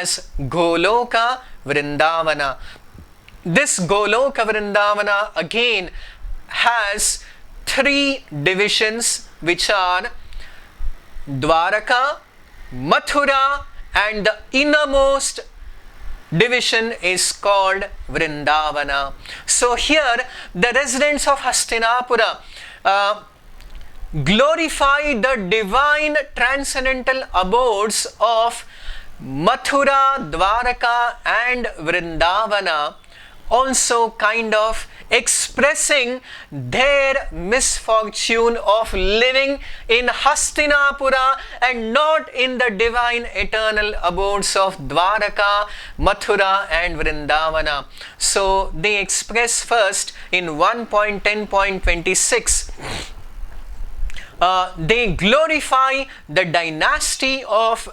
as Goloka Vrindavana. This Goloka Vrindavana again has three divisions, which are Dwaraka, Mathura, and the innermost division is called Vrindavana. So here the residents of Hastinapura glorify the divine transcendental abodes of Mathura, Dwaraka and Vrindavana, also kind of expressing their misfortune of living in Hastinapura and not in the divine eternal abodes of Dwaraka, Mathura and Vrindavana. So they express first in 1.10.26 they glorify the dynasty of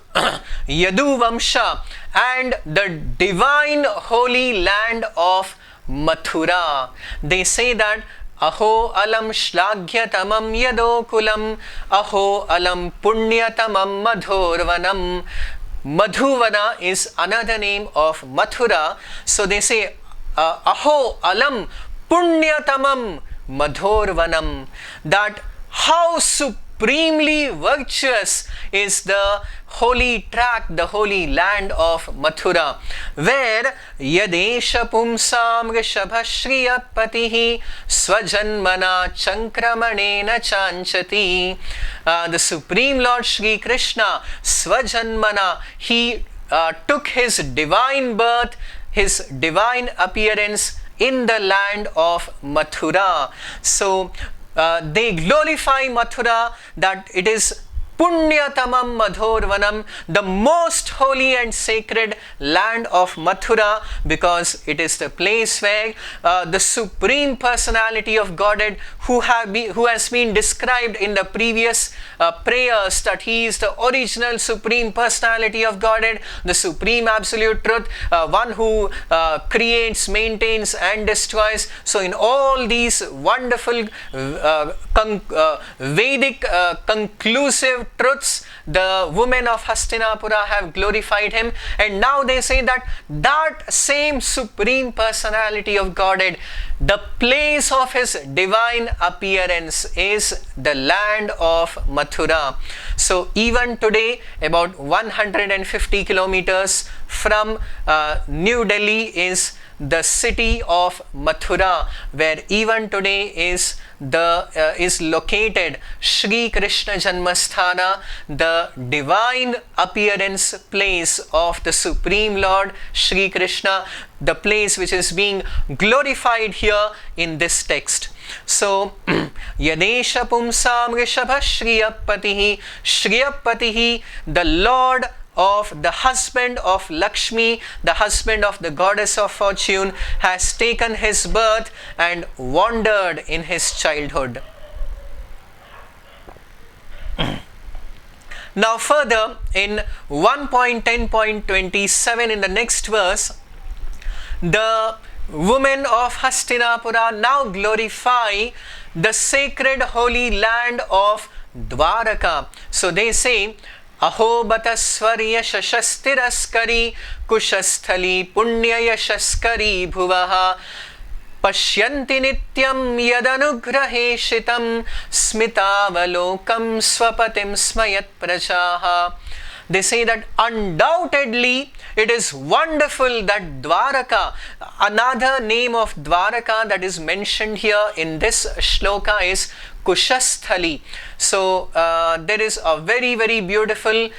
Yadu Vamsha and the divine holy land of Mathura. They say that Aho alam shlagyatamam yadokulam, Aho alam punyatamam madhurvanam. Madhuvana is another name of Mathura. So they say Aho alam punyatamam madhurvanam, that how supremely virtuous is the holy tract, the holy land of Mathura, where Yadesha Pumsam Rishabhashriya Patihi Swajanmana Chankramanena Chanchati. The Supreme Lord Shri Krishna, Swajanmana, he took his divine birth, his divine appearance in the land of Mathura. So they glorify Mathura, that it is Punyatamam Madhurvanam, the most holy and sacred land of Mathura, because it is the place where the Supreme Personality of Godhead, who has been described in the previous prayers, that he is the original Supreme Personality of Godhead, the Supreme Absolute Truth, one who creates, maintains and destroys. So in all these wonderful Vedic conclusive truths, the women of Hastinapura have glorified him, and now they say that that same Supreme Personality of Godhead, the place of his divine appearance is the land of Mathura. So even today, about 150 kilometers from New Delhi is the city of Mathura, where even today is located Shri Krishna Janmasthana, the divine appearance place of the Supreme Lord Shri Krishna, the place which is being glorified here in this text. So, Yadesha Pumsam Rishabha Shriyapatihi, Shriyapatihi, the Lord of the husband of Lakshmi, the husband of the goddess of fortune, has taken his birth and wandered in his childhood. Now further, in 1.10.27, in the next verse, the women of Hastinapura now glorify the sacred holy land of Dwaraka. So they say, Aho batasvarya shashastiraskari kushasthali punya yashaskari bhuvaha pashyanti nityam yadanugraheshitam smitavalokam swapatim smayat prajaha. They say that undoubtedly it is wonderful that Dwaraka, another name of Dwaraka that is mentioned here in this shloka is Kushasthali. So there is a very, very beautiful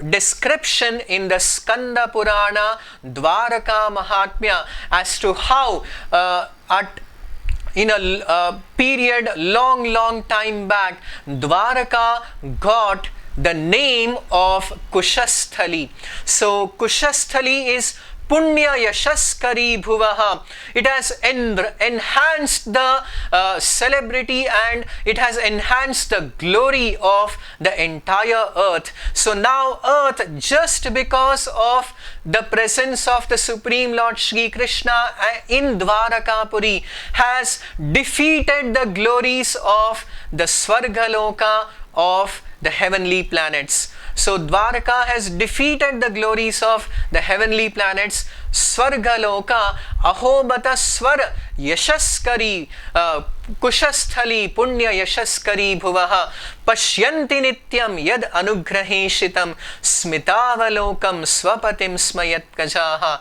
description in the Skanda Purana Dwaraka Mahatmya as to how in a period long time back, Dwaraka got the name of Kushasthali. So Kushasthali is Punya Yashaskari Bhuvaha. It has enhanced the celebrity and it has enhanced the glory of the entire earth. So now earth, just because of the presence of the Supreme Lord Shri Krishna in Dwarakapuri, has defeated the glories of the Svargaloka of the heavenly planets. So Dwaraka has defeated the glories of the heavenly planets. Swargaloka ahobata swar yashaskari kushasthali punya yashaskari bhuvaha pashyanti nityam yad anugraheshitam smitavalokam swapatim smayat kajaha.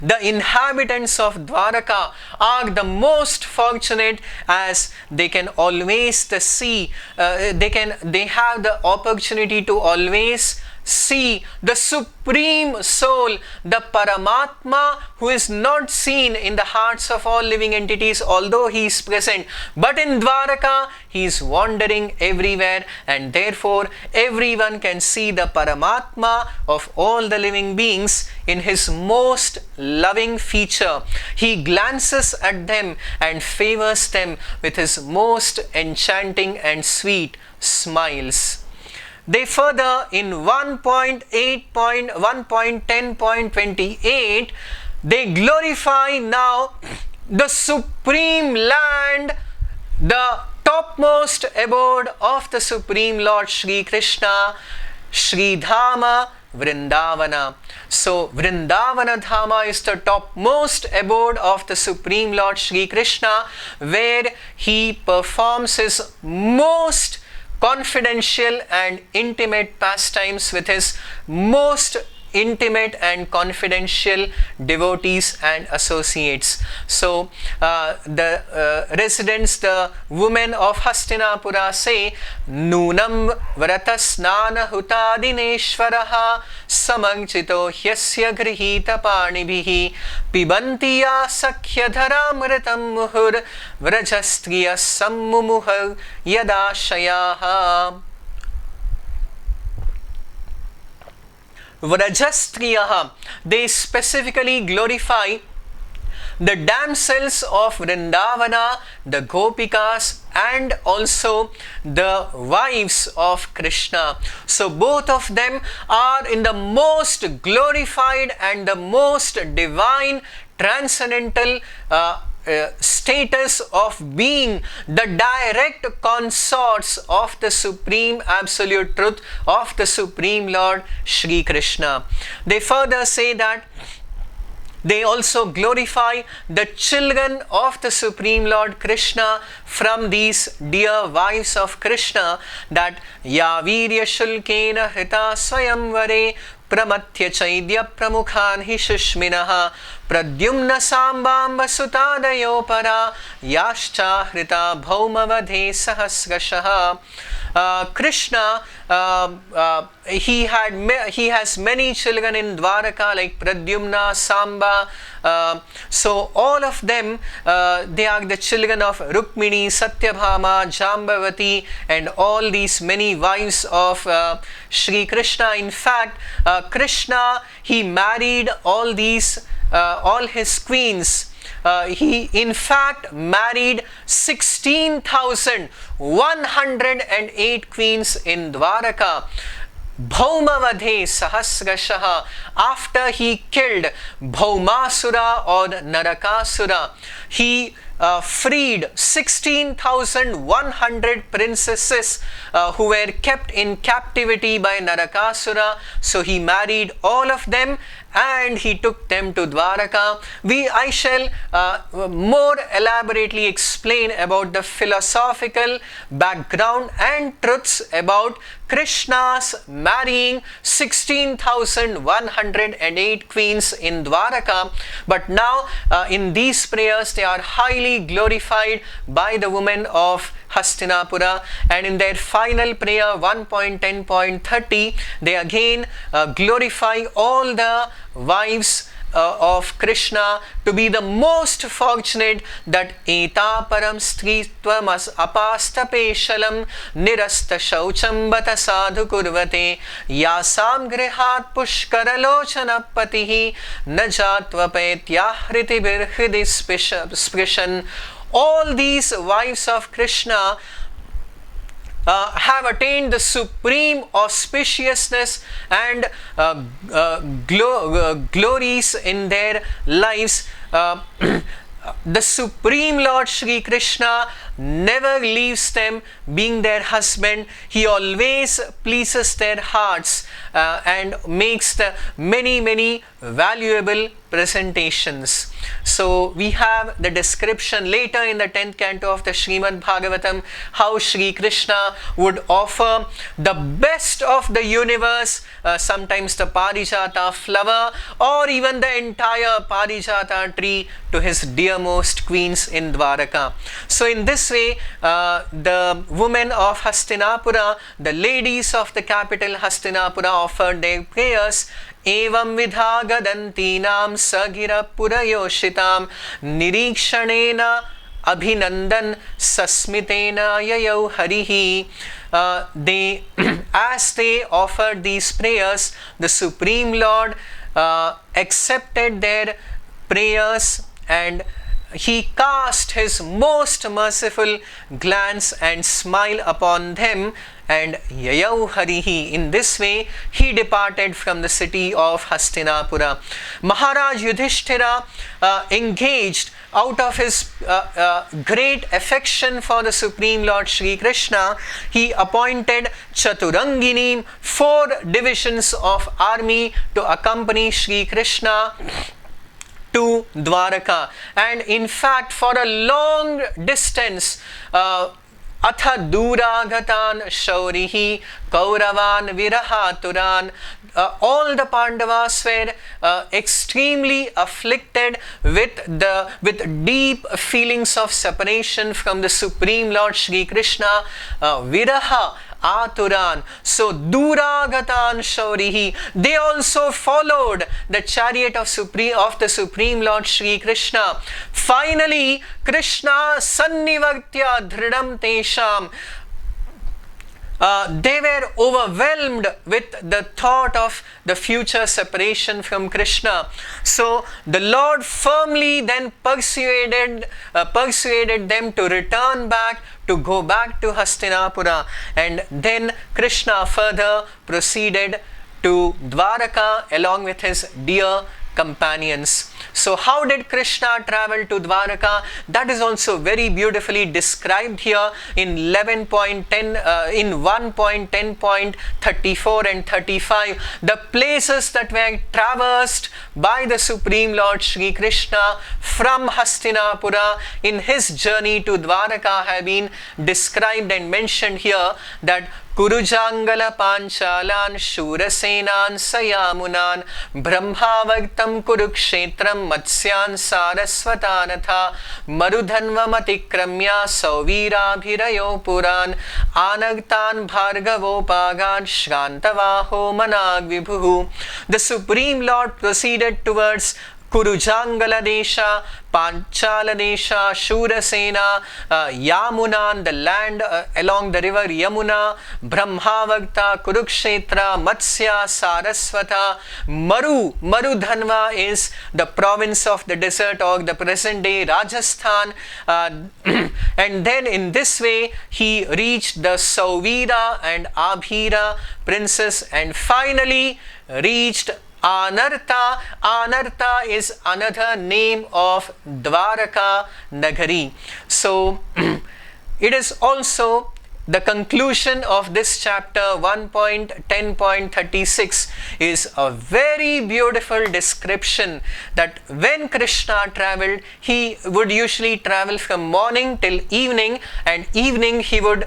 The inhabitants of Dwaraka are the most fortunate, as they can always see, they have the opportunity to always see the Supreme Soul, the Paramatma, who is not seen in the hearts of all living entities, although he is present. But in Dwaraka, he is wandering everywhere, and therefore everyone can see the Paramatma of all the living beings in his most loving feature. He glances at them and favors them with his most enchanting and sweet smiles. They further in 1.10.28 they glorify now the supreme land, the topmost abode of the Supreme Lord Shri Krishna, Shri Dhama Vrindavana. So Vrindavana Dhama is the topmost abode of the Supreme Lord Shri Krishna, where he performs his most confidential and intimate pastimes with his most intimate and confidential devotees and associates. So the residents, the women of Hastinapura say, Nunam vratasnana hutadineshvaraha samanchito hyasya grihita panibhihi pibantiya sakhyadharamritam muhur vrajastriya sammumuha yadashayaha. Vrajastriyaha, they specifically glorify the damsels of Vrindavana, the Gopikas, and also the wives of Krishna. So both of them are in the most glorified and the most divine, transcendental status of being the direct consorts of the Supreme Absolute Truth of the Supreme Lord Shri Krishna. They further say that they also glorify the children of the Supreme Lord Krishna from these dear wives of Krishna, that Yavirya Shulkena Hrita Swayamvare Pramatya Chaidya Pramukhan hi Shushminaha Pradyumna Sambamba Sutadayo Para Yashcha Hrita Bhaumavadhe Sahasrashaha. Krishna, he has many children in Dwaraka, like Pradyumna, Samba. So all of them, they are the children of Rukmini, Satyabhama, Jambavati, and all these many wives of Shri Krishna. In fact, Krishna, he married all his queens. He in fact married 16,108 queens in Dwaraka. Bhaumavadhe Sahasrashaha, after he killed Bhaumasura or Narakasura, he freed 16,100 princesses who were kept in captivity by Narakasura. So he married all of them and he took them to Dwaraka. I shall more elaborately explain about the philosophical background and truths about Krishna's marrying 16,108 queens in Dwaraka. But now in these prayers, they are highly glorified by the women of Hastinapura, and in their final prayer 1.10.30 they again glorify all the wives of Krishna to be the most fortunate, that Eta param stritvam apastapeshalam nirasta shaucham bata sadhu kurvate yasam grihat pushkaralochana patihi najatvapetya hritibir hridis sprishan. All these wives of Krishna have attained the supreme auspiciousness and glories in their lives. The Supreme Lord Shri Krishna never leaves them being their husband. He always pleases their hearts and makes the many valuable presentations. So we have the description later in the 10th canto of the Srimad Bhagavatam how Sri Krishna would offer the best of the universe, sometimes the Parijata flower or even the entire Parijata tree to his dearmost queens in Dwaraka. So in this way, the women of Hastinapura, the ladies of the capital Hastinapura, offered their prayers. Evam vidha gadantinam sagira purayoshitam nirikshana abhinandan sasmitena yayau harihi. They as they offered these prayers, the Supreme Lord accepted their prayers and he cast his most merciful glance and smile upon them, and Yayau Harihi. In this way, he departed from the city of Hastinapura. Maharaj Yudhishthira engaged out of his great affection for the Supreme Lord Sri Krishna. He appointed Chaturangini, 4 divisions of army to accompany Sri Krishna to Dwaraka, and in fact for a long distance atha duragatan shaurihi kauravan virahaturan, all the Pandavas were extremely afflicted with deep feelings of separation from the Supreme Lord Sri Krishna, viraha Aturan. So Duragatan Shaurihi, they also followed the chariot of the Supreme Lord Sri Krishna. Finally, Krishna Sannivartya Dhridam Tesham. They were overwhelmed with the thought of the future separation from Krishna. So the Lord firmly then persuaded them to return back, to go back to Hastinapura, and then Krishna further proceeded to Dwaraka along with his dear companions. So how did Krishna travel to Dwaraka? That is also very beautifully described here in 11.10 in 1.10.34 and 35. The places that were traversed by the Supreme Lord Sri Krishna from Hastinapura in his journey to Dwaraka have been described and mentioned here, that Kurujangala Panchalan Shurasenan Sayamunan Brahmavaktam Kurukshetram Matsyan Sarasvatanatha Marudhanva Matikramya Sauvira Bhirayo Puran Anagtan Bhargavopagan Shrantavaho Manag Vibhu. The Supreme Lord proceeded towards Kurujangala Desha, Panchala Desha, Shurasena, Yamunan, the land along the river Yamuna, Brahmavakta, Kurukshetra, Matsya, Saraswata, Marudhanva is the province of the desert or the present day Rajasthan, and then in this way he reached the Sauvira and Abhira princes and finally reached Anartha. Anartha is another name of Dwaraka Nagari. So it is also the conclusion of this chapter 1.10.36 is a very beautiful description that when Krishna traveled, he would usually travel from morning till evening, and evening he would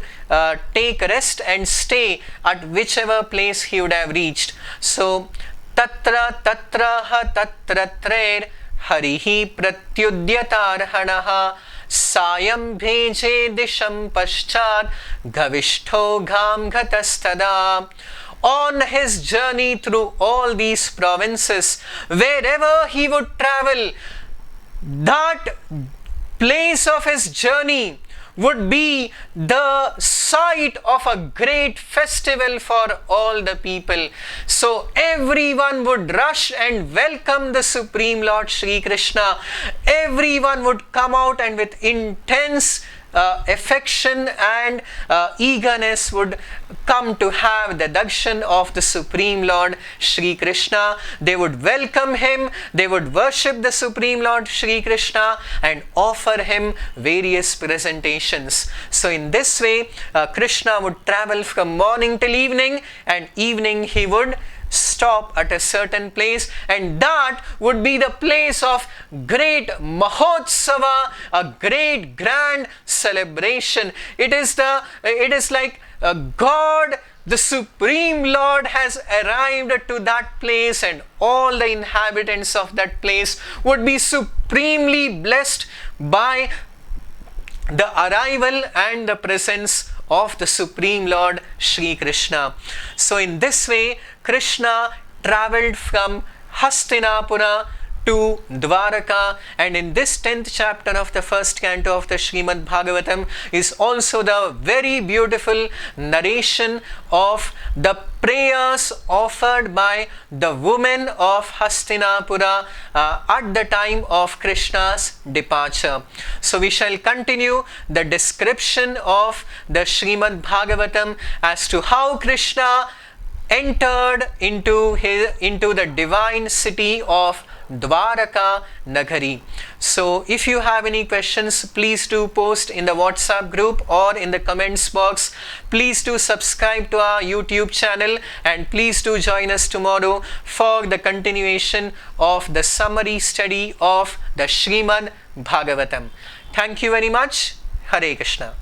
take rest and stay at whichever place he would have reached. So Tatra tatraha tatratrair harihi pratyudyatarhanaha sayam bheje disham paschat gavishto gham ghatastada. On his journey through all these provinces, wherever he would travel, that place of his journey would be the site of a great festival for all the people. So everyone would rush and welcome the Supreme Lord Sri Krishna. Everyone would come out and with intense affection and eagerness would come to have the darshan of the Supreme Lord Shri Krishna. They would welcome him, they would worship the Supreme Lord Shri Krishna and offer him various presentations. So in this way, Krishna would travel from morning till evening, and evening he would stop at a certain place, and that would be the place of great Mahotsava, a great grand celebration. It is like God, the Supreme Lord, has arrived to that place, and all the inhabitants of that place would be supremely blessed by the arrival and the presence of the Supreme Lord Shri Krishna. So in this way, Krishna traveled from Hastinapura to Dwaraka, and in this 10th chapter of the first canto of the Srimad Bhagavatam is also the very beautiful narration of the prayers offered by the women of Hastinapura at the time of Krishna's departure. So we shall continue the description of the Srimad Bhagavatam as to how Krishna entered into the divine city of Dwaraka Nagari. So if you have any questions, please do post in the WhatsApp group or in the comments box. Please do subscribe to our YouTube channel, and please do join us tomorrow for the continuation of the summary study of the Srimad Bhagavatam. Thank you very much. Hare Krishna.